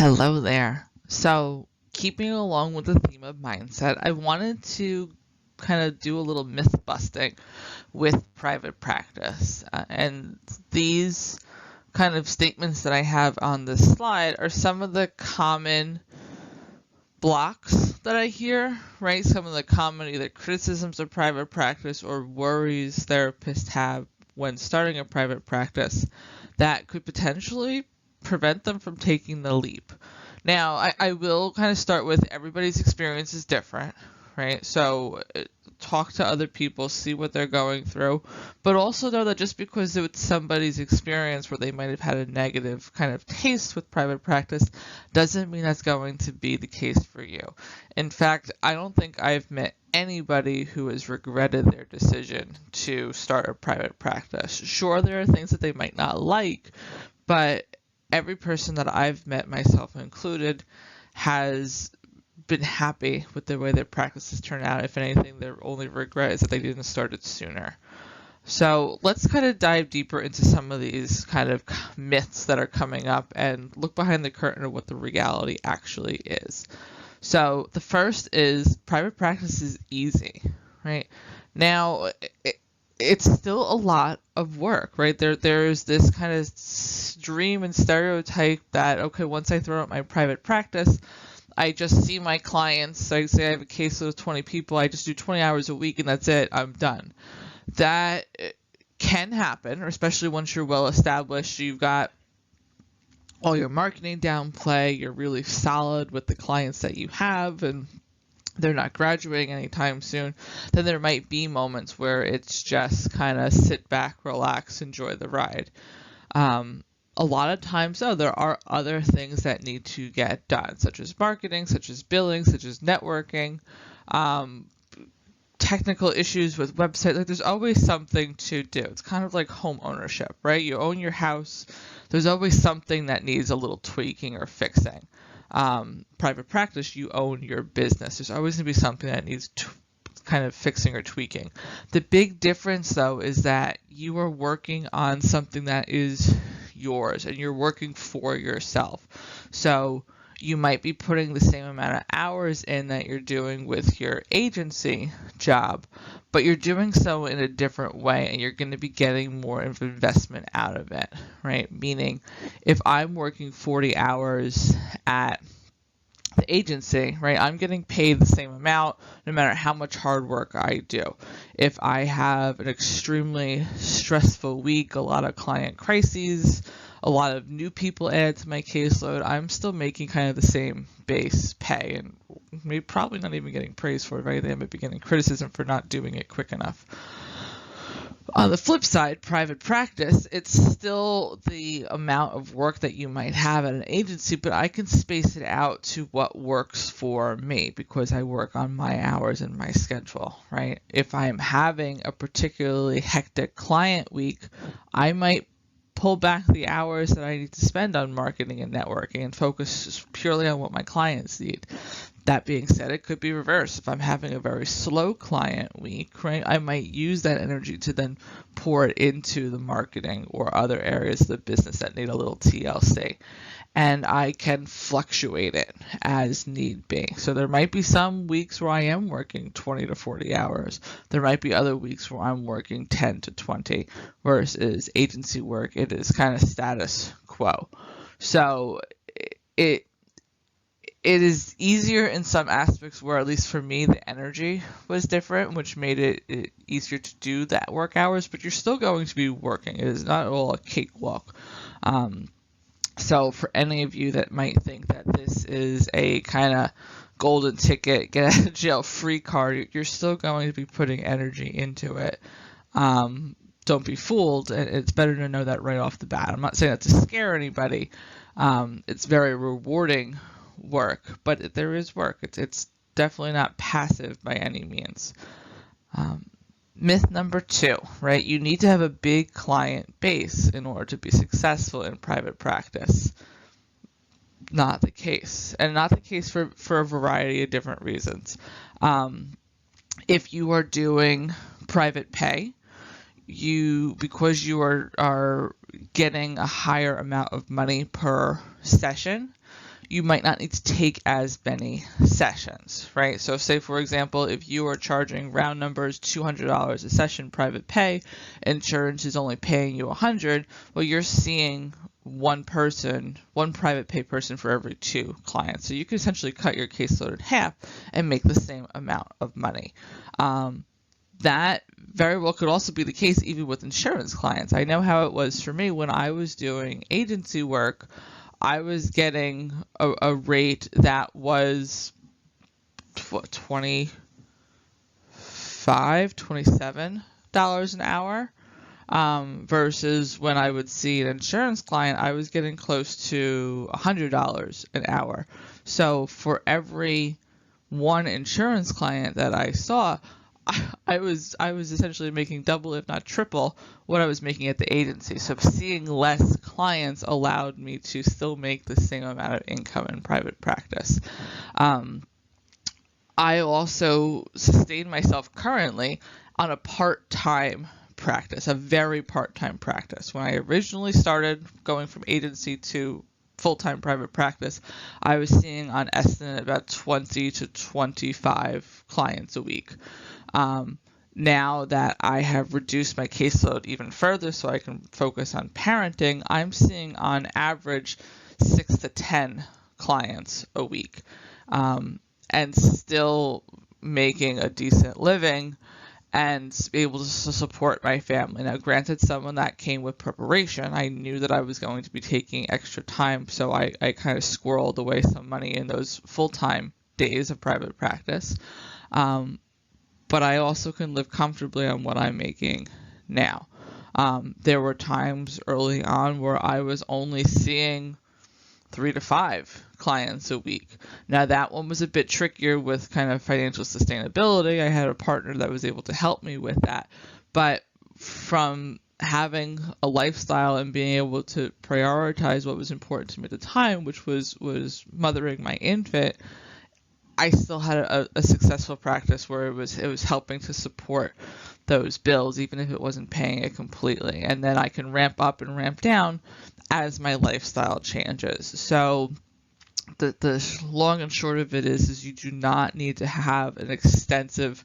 Hello there. So, keeping along with the theme of mindset, I wanted to kind of do a little myth busting with private practice. And these kind of statements that I have on this slide are some of the common blocks that I hear, right? Some of the common either criticisms of private practice or worries therapists have when starting a private practice that could potentially prevent them from taking the leap. Now, I will kind of start with everybody's experience is different, right? So talk to other people, see what they're going through, but also know that just because it's somebody's experience where they might have had a negative kind of taste with private practice doesn't mean that's going to be the case for you. In fact, I don't think I've met anybody who has regretted their decision to start a private practice. Sure, there are things that they might not like, but every person that I've met, myself included, has been happy with the way their practices turn out. If anything, their only regret is that they didn't start it sooner. So let's kind of dive deeper into some of these kind of myths that are coming up and look behind the curtain of what the reality actually is. So the first is private practice is easy, right? Now, it's still a lot of work, right? There's this kind of dream and stereotype that, okay, once I throw out my private practice, I just see my clients. So I say I have a caseload of 20 people. I just do 20 hours a week and that's it. I'm done. That can happen, especially once you're well established. You've got all your marketing down play. You're really solid with the clients that you have and they're not graduating anytime soon. Then there might be moments where it's just kind of sit back, relax, enjoy the ride. A lot of times, though, there are other things that need to get done, such as marketing, such as billing, such as networking, technical issues with websites. Like, there's always something to do. It's kind of like home ownership, right? You own your house. There's always something that needs a little tweaking or fixing. Private practice, you own your business. There's always going to be something that needs kind of fixing or tweaking. The big difference, though, is that you are working on something that is yours and you're working for yourself. So you might be putting the same amount of hours in that you're doing with your agency job, but you're doing so in a different way and you're going to be getting more of investment out of it, right? Meaning if I'm working 40 hours at the agency, right, I'm getting paid the same amount no matter how much hard work I do. If I have an extremely stressful week, a lot of client crises, a lot of new people added to my caseload, I'm still making kind of the same base pay and maybe probably not even getting praise for it, right? I might be getting criticism for not doing it quick enough. On the flip side, private practice, it's still the amount of work that you might have at an agency, but I can space it out to what works for me because I work on my hours and my schedule, right? If I'm having a particularly hectic client week, I might pull back the hours that I need to spend on marketing and networking and focus purely on what my clients need. That being said, it could be reversed. If I'm having a very slow client week, right, I might use that energy to then pour it into the marketing or other areas of the business that need a little TLC. And I can fluctuate it as need be. So there might be some weeks where I am working 20 to 40 hours. There might be other weeks where I'm working 10 to 20 versus agency work. It is kind of status quo. So it is easier in some aspects where, at least for me, the energy was different, which made it easier to do that work hours, but you're still going to be working. It is not all a cakewalk. So for any of you that might think that this is a kind of golden ticket, get out of jail free card, you're still going to be putting energy into it. Don't be fooled. It's better to know that right off the bat. I'm not saying that to scare anybody. It's very rewarding work, but there is work. It's definitely not passive by any means. Myth number 2, right? You need to have a big client base in order to be successful in private practice. Not the case, and not the case for a variety of different reasons. If you are doing private pay, because you are getting a higher amount of money per session, you might not need to take as many sessions, right? So say, for example, if you are charging round numbers $200 a session private pay, insurance is only paying you $100, well, you're seeing one private pay person for every 2 clients. So you can essentially cut your caseload in half and make the same amount of money. That very well could also be the case even with insurance clients. I know how it was for me when I was doing agency work. I was getting a rate that was $25, $27 an hour, versus when I would see an insurance client, I was getting close to $100 an hour. So for every one insurance client that I saw, I was essentially making double, if not triple, what I was making at the agency. So seeing less clients allowed me to still make the same amount of income in private practice. I also sustain myself currently on a part-time practice, a very part-time practice. When I originally started going from agency to full-time private practice, I was seeing on estimate about 20 to 25 clients a week. Now that I have reduced my caseload even further so I can focus on parenting, I'm seeing on average 6 to 10 clients a week, and still making a decent living and be able to support my family. Now, granted, some of that came with preparation. I knew that I was going to be taking extra time, so I kind of squirreled away some money in those full-time days of private practice. But I also can live comfortably on what I'm making now. There were times early on where I was only seeing 3 to 5 clients a week. Now that one was a bit trickier with kind of financial sustainability. I had a partner that was able to help me with that. But from having a lifestyle and being able to prioritize what was important to me at the time, which was mothering my infant, I still had a successful practice where it was helping to support those bills, even if it wasn't paying it completely. And then I can ramp up and ramp down as my lifestyle changes. So the long and short of it is you do not need to have an extensive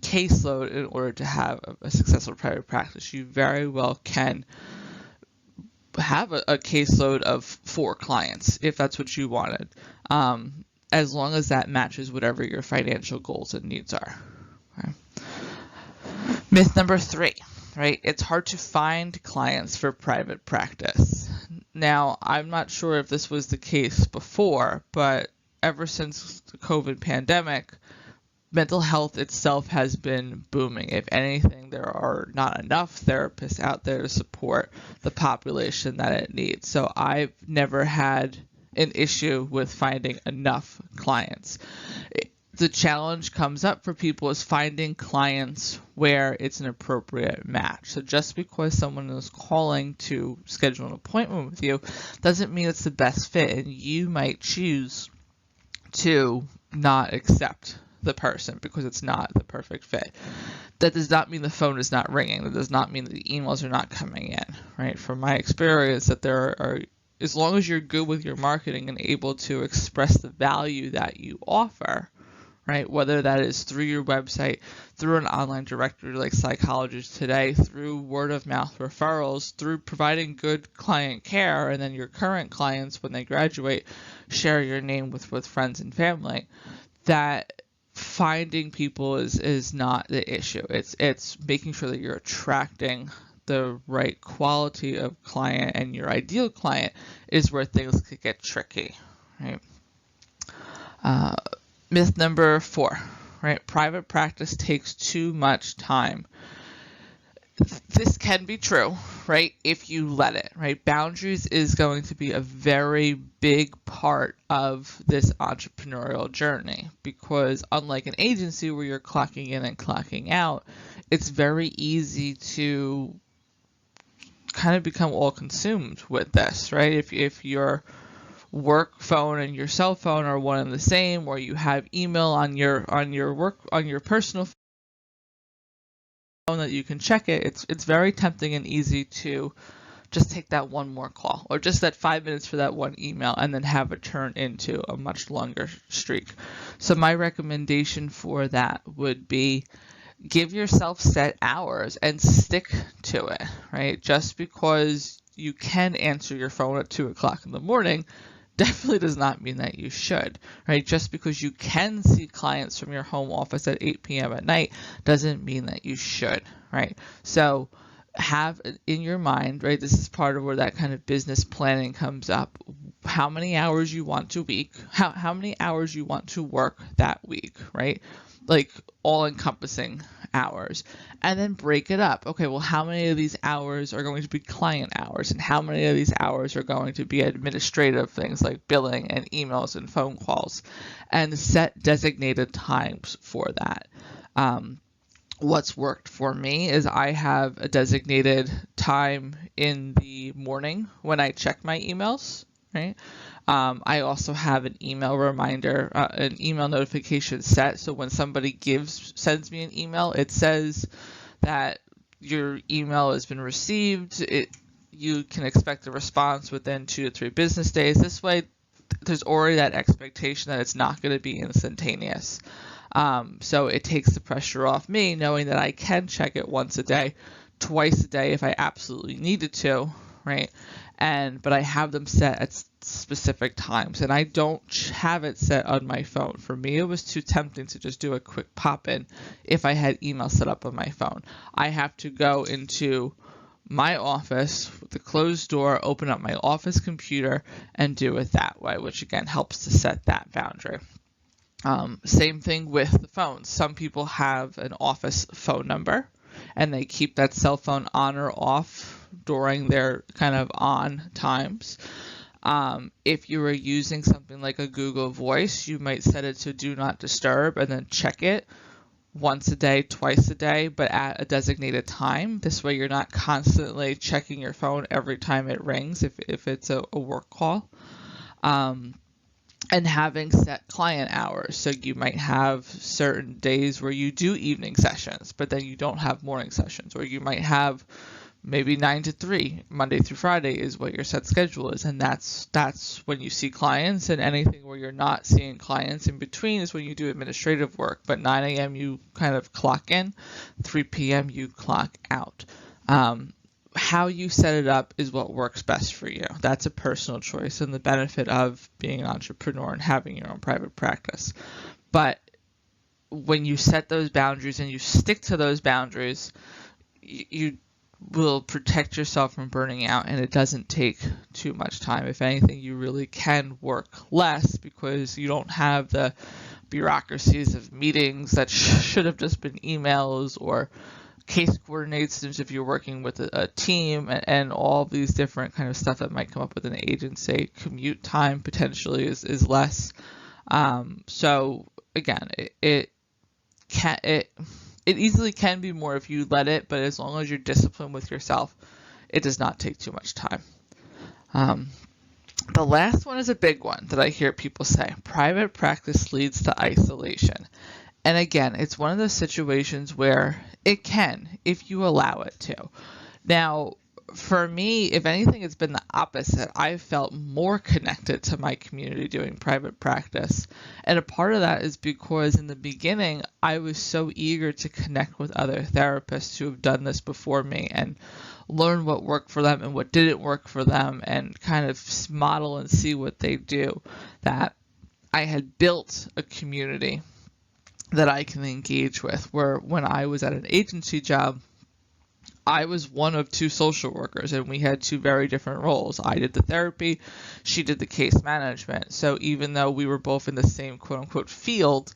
caseload in order to have a successful private practice. You very well can have a caseload of 4 clients if that's what you wanted. As long as that matches whatever your financial goals and needs are. Okay. Myth number 3, right? It's hard to find clients for private practice. Now, I'm not sure if this was the case before, but ever since the COVID pandemic, mental health itself has been booming. If anything, there are not enough therapists out there to support the population that it needs. So I've never had an issue with finding enough clients. The challenge comes up for people is finding clients where it's an appropriate match. So just because someone is calling to schedule an appointment with you doesn't mean it's the best fit, and you might choose to not accept the person because it's not the perfect fit. That does not mean the phone is not ringing. That does not mean that the emails are not coming in, right? From my experience, that there are, as long as you're good with your marketing and able to express the value that you offer, right? Whether that is through your website, through an online directory like Psychologists Today, through word of mouth referrals, through providing good client care, and then your current clients, when they graduate, share your name with friends and family, that finding people is not the issue. It's making sure that you're attracting the right quality of client, and your ideal client is where things could get tricky, right? Myth number 4, right? Private practice takes too much time. This can be true, right? If you let it, right? Boundaries is going to be a very big part of this entrepreneurial journey, because unlike an agency where you're clocking in and clocking out, it's very easy to kind of become all consumed with this, right? If your work phone and your cell phone are one and the same, or you have email on your personal phone that you can check it, it's very tempting and easy to just take that one more call, or just that 5 minutes for that one email, and then have it turn into a much longer streak. So my recommendation for that would be, give yourself set hours and stick to it, right? Just because you can answer your phone at 2 o'clock in the morning definitely does not mean that you should, right? Just because you can see clients from your home office at 8 p.m. at night doesn't mean that you should, right? So have in your mind, right? This is part of where that kind of business planning comes up. How many hours you want to week, how many hours you want to work that week, right? Like all encompassing hours, and then break it up. Okay, well, how many of these hours are going to be client hours, and how many of these hours are going to be administrative things like billing and emails and phone calls, and set designated times for that. What's worked for me is I have a designated time in the morning when I check my emails, right? I also have an email reminder, an email notification set. So when somebody sends me an email, it says that your email has been received. You can expect a response within 2 to 3 business days. This way, there's already that expectation that it's not going to be instantaneous. So it takes the pressure off me, knowing that I can check it once a day, twice a day if I absolutely needed to, right? But I have them set at specific times, and I don't have it set on my phone. For me, it was too tempting to just do a quick pop-in if I had email set up on my phone. I have to go into my office with the closed door, open up my office computer, and do it that way, which again helps to set that boundary. Same thing with the phones. Some people have an office phone number, and they keep that cell phone on or off during their kind of on times. If you were using something like a Google Voice, you might set it to do not disturb and then check it once a day, twice a day, but at a designated time. This way you're not constantly checking your phone every time it rings if it's a work call. And having set client hours. So you might have certain days where you do evening sessions, but then you don't have morning sessions, or you might have maybe 9 to 3, Monday through Friday is what your set schedule is. And that's when you see clients, and anything where you're not seeing clients in between is when you do administrative work. But 9 a.m. you kind of clock in, 3 p.m. you clock out. How you set it up is what works best for you. That's a personal choice, and the benefit of being an entrepreneur and having your own private practice. But when you set those boundaries and you stick to those boundaries, you will protect yourself from burning out, and it doesn't take too much time. If anything, you really can work less because you don't have the bureaucracies of meetings that should have just been emails, or case coordinators if you're working with a team, and all these different kind of stuff that might come up with an agency. Commute time potentially is less. So again, it easily can be more if you let it, but as long as you're disciplined with yourself, it does not take too much time. The last one is a big one that I hear people say: private practice leads to isolation. And again, it's one of those situations where it can, if you allow it to. Now, for me, if anything, it's been the opposite. I've felt more connected to my community doing private practice. And a part of that is because in the beginning, I was so eager to connect with other therapists who have done this before me and learn what worked for them and what didn't work for them, and kind of model and see what they do, that I had built a community that I can engage with. Where when I was at an agency job, I was one of 2 social workers, and we had 2 very different roles. I did the therapy, she did the case management. So even though we were both in the same quote-unquote field,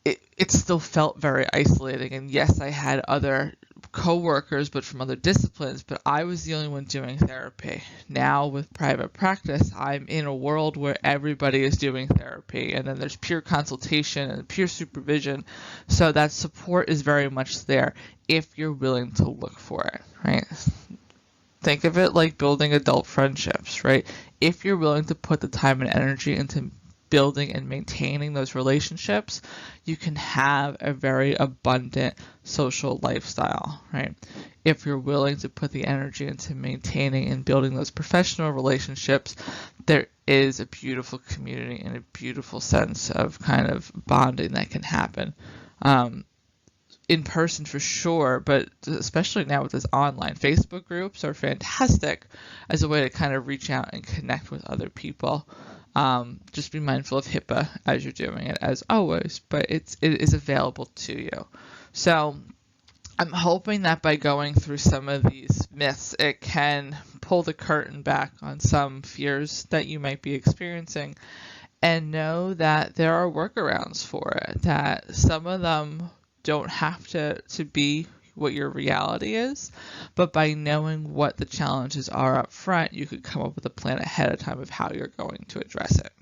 it still felt very isolating. And yes, I had other co-workers, but from other disciplines, but I was the only one doing therapy. Now with private practice, I'm in a world where everybody is doing therapy, and then there's peer consultation and peer supervision. So that support is very much there if you're willing to look for it, right? Think of it like building adult friendships, right? If you're willing to put the time and energy into building and maintaining those relationships, you can have a very abundant social lifestyle, right? If you're willing to put the energy into maintaining and building those professional relationships, there is a beautiful community and a beautiful sense of kind of bonding that can happen. In person for sure, but especially now with this online, Facebook groups are fantastic as a way to kind of reach out and connect with other people. Just be mindful of HIPAA as you're doing it, as always, but it is available to you. So I'm hoping that by going through some of these myths, it can pull the curtain back on some fears that you might be experiencing, and know that there are workarounds for it, that some of them don't have to be what your reality is, but by knowing what the challenges are up front, you could come up with a plan ahead of time of how you're going to address it.